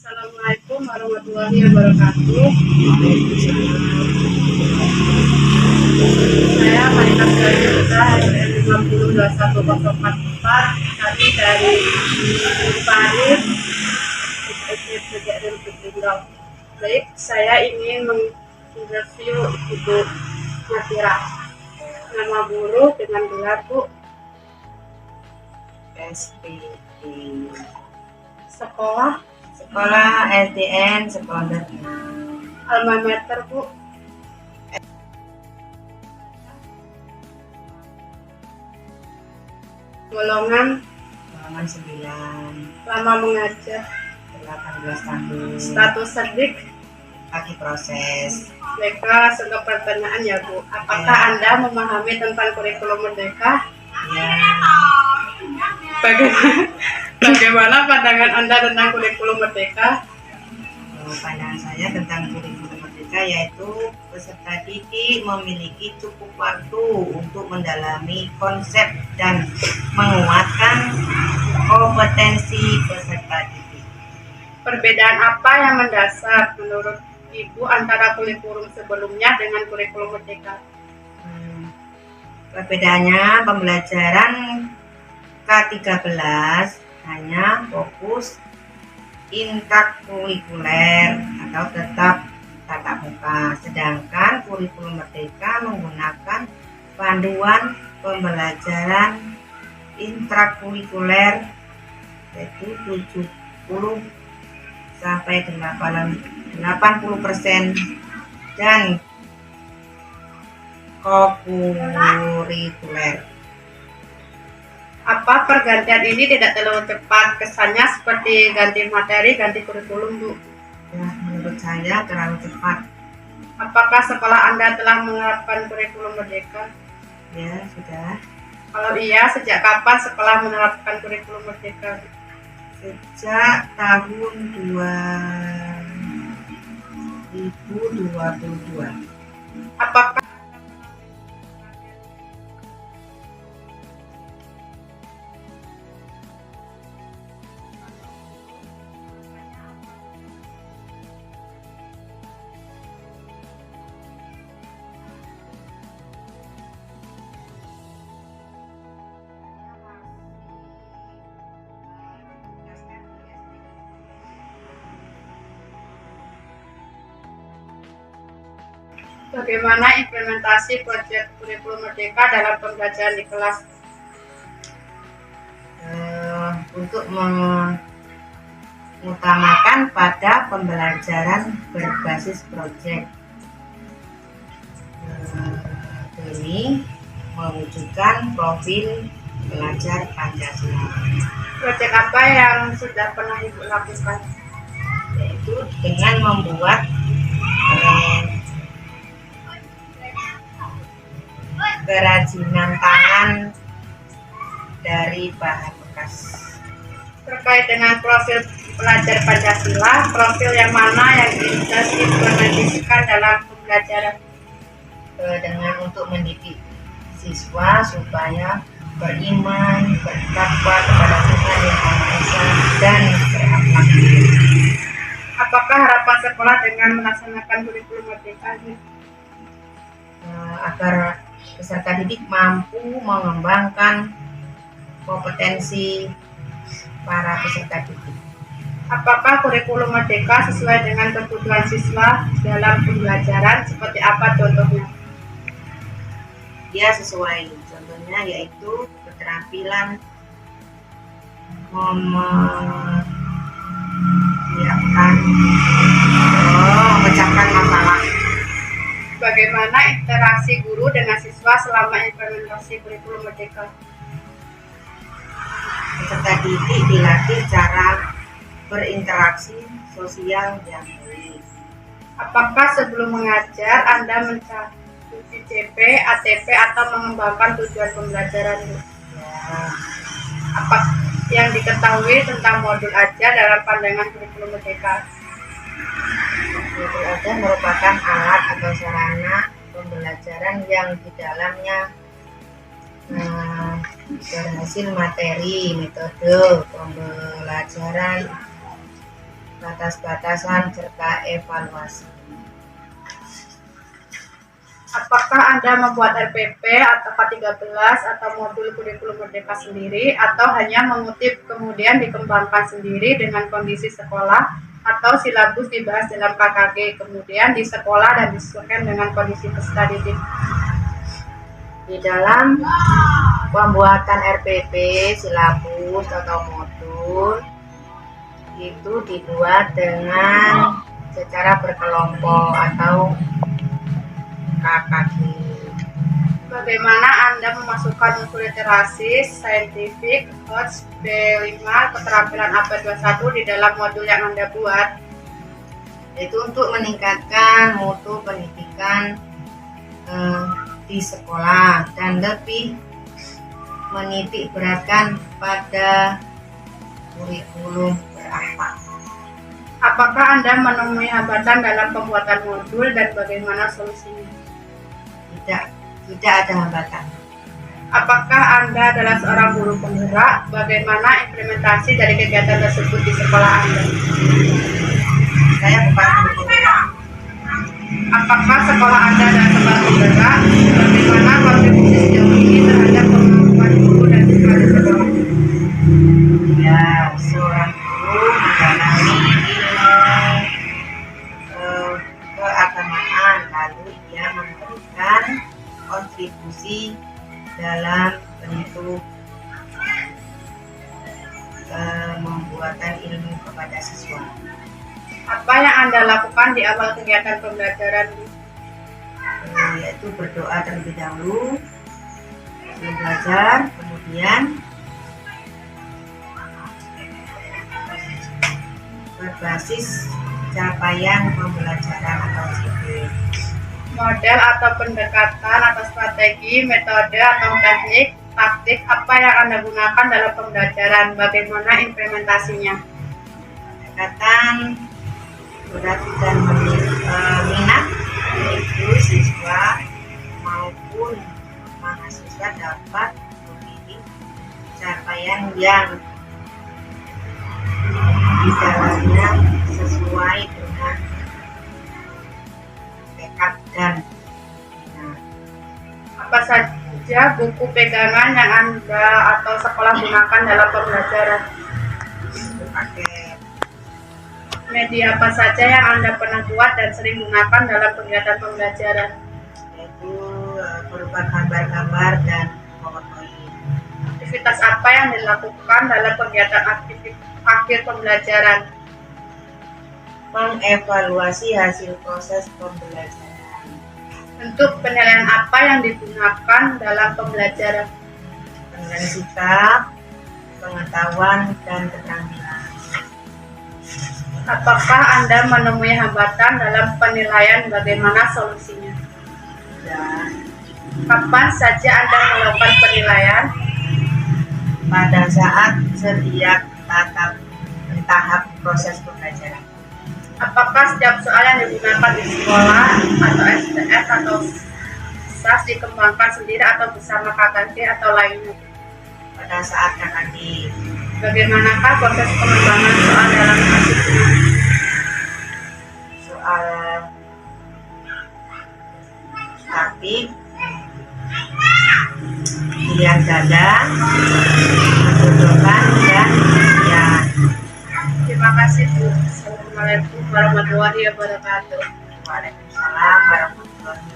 Assalamualaikum warahmatullahi wabarakatuh. Saya Marina Syahrita SN 502104. Kami dari Paris SDPDN Tunggal. Baik, saya ingin menginterview Ibu Natira. Nama guru dengan gelar Bu. SPI. Sekolah SDN Sekunder 6. alma mater Bu. Golongan 9. lama mengajar. 18 tahun. Status sedik. Lagi proses. Mereka satu pertanyaan ya Bu. Apakah Anda memahami tentang kurikulum merdeka? Ya, Bagaimana pandangan Anda tentang kurikulum merdeka? pandangan saya tentang kurikulum merdeka yaitu peserta didik memiliki cukup waktu untuk mendalami konsep dan menguatkan kompetensi peserta didik. Perbedaan apa yang mendasar menurut Ibu antara kurikulum sebelumnya dengan kurikulum merdeka? Perbedaannya, pembelajaran K13 hanya fokus intrakurikuler atau tetap tatap muka, sedangkan kurikulum merdeka menggunakan panduan pembelajaran intrakurikuler yaitu 70 sampai 80% dan kokurikuler. Apa pergantian ini tidak terlalu cepat? Kesannya seperti ganti materi, ganti kurikulum Bu. Ya, menurut saya terlalu cepat. Apakah sekolah Anda telah menerapkan kurikulum merdeka? Ya, sudah. Kalau iya, sejak kapan sekolah menerapkan kurikulum merdeka? Sejak tahun 2022. Apakah bagaimana implementasi proyek kurikulum merdeka dalam pembelajaran di kelas? Untuk mengutamakan pada pembelajaran berbasis proyek demi mewujudkan profil pelajar Pancasila. Proyek apa yang sudah pernah Ibu lakukan? Yaitu dengan membuat kerajinan tangan dari bahan bekas. Terkait dengan profil pelajar Pancasila, profil yang mana yang bisa diimplementasikan dalam pembelajaran? Dengan untuk mendidik siswa supaya beriman, bertakwa kepada Tuhan Yang Maha Esa dan berakhlak mulia. Apakah harapan sekolah dengan melaksanakan kurikulum merdeka ini? Agar peserta didik mampu mengembangkan kompetensi para peserta didik. Apakah kurikulum merdeka sesuai dengan kebutuhan siswa dalam pembelajaran? Seperti apa contohnya? Dia sesuai, contohnya yaitu keterampilan memecahkan masalah. Bagaimana interaksi guru dengan siswa selama implementasi kurikulum merdeka? Peserta didik dilatih cara berinteraksi sosial yang baik. Apakah sebelum mengajar Anda mencari CP, ATP atau mengembangkan tujuan pembelajaran? Ya, Apa yang diketahui tentang modul ajar dalam pandangan kurikulum merdeka? itu aja merupakan alat atau sarana pembelajaran yang di dalamnya berhasil materi, metode pembelajaran, batas-batasan serta evaluasi. Apakah Anda membuat RPP atau K13 atau modul kurikulum merdeka sendiri, atau hanya mengutip kemudian dikembangkan sendiri dengan kondisi sekolah, atau silabus dibahas dalam KKG kemudian di sekolah dan disesuaikan dengan kondisi peserta didik? Di dalam pembuatan RPP, silabus atau modul itu dibuat dengan secara berkelompok atau KKG. Bagaimana Anda memasukkan unsur literasi, saintifik, HOTS, B5, keterampilan AP21 di dalam modul yang Anda buat? Itu untuk meningkatkan mutu pendidikan di sekolah dan lebih menitik beratkan pada kurikulum berakhlak. Apakah Anda menemui hambatan dalam pembuatan modul dan bagaimana solusinya? Tidak ada hambatan. Apakah Anda adalah seorang guru penggerak? Bagaimana implementasi dari kegiatan tersebut di sekolah Anda? Saya bukan guru penggerak. Apakah sekolah Anda adalah sekolah penggerak? Bagaimana kontribusi sejauh ini terhadap kemampuan guru dan siswa di sekolah? Ya, seorang guru mendalami ilmu keagamaan, lalu ia memberikan kontribusi dalam bentuk membuatan ilmu kepada siswa. Apa yang Anda lakukan di awal kegiatan pembelajaran? Yaitu berdoa terlebih dahulu, belajar, kemudian berbasis capaian pembelajaran atau CP. Model atau pendekatan atau strategi, metode atau teknik, taktik apa yang Anda gunakan dalam pembelajaran? Bagaimana implementasinya? Pendekatan berat dan minat, yaitu siswa maupun mahasiswa dapat memilih capaian yang di dalamnya sesuai dengan tekad dan minat. Apa saja buku pegangan yang Anda atau sekolah gunakan dalam pembelajaran? Pakai Media apa saja yang Anda pernah buat dan sering gunakan dalam kegiatan pembelajaran? yaitu berupa gambar-gambar dan PowerPoint. Aktivitas apa yang dilakukan dalam kegiatan akhir pembelajaran? Mengevaluasi hasil proses pembelajaran. Bentuk penilaian apa yang digunakan dalam pembelajaran? Penilaian sikap, pengetahuan, dan keterampilan. Apakah Anda menemui hambatan dalam penilaian? Bagaimana solusinya? Ya, Kapan saja Anda melakukan penilaian? pada saat setiap tahap proses pembelajaran. Apakah setiap soal yang digunakan di sekolah atau STS atau SAS dikembangkan sendiri atau bersama KKG atau lainnya? Pada saat KKG, Bagaimanakah proses pengembangan soal dalam kasusnya? soal statik, pilihan ganda, mencocokan, dan ujian. Terima kasih Bu. Assalamualaikum warahmatullahi wabarakatuh. Waalaikumsalam warahmatullahi wabarakatuh.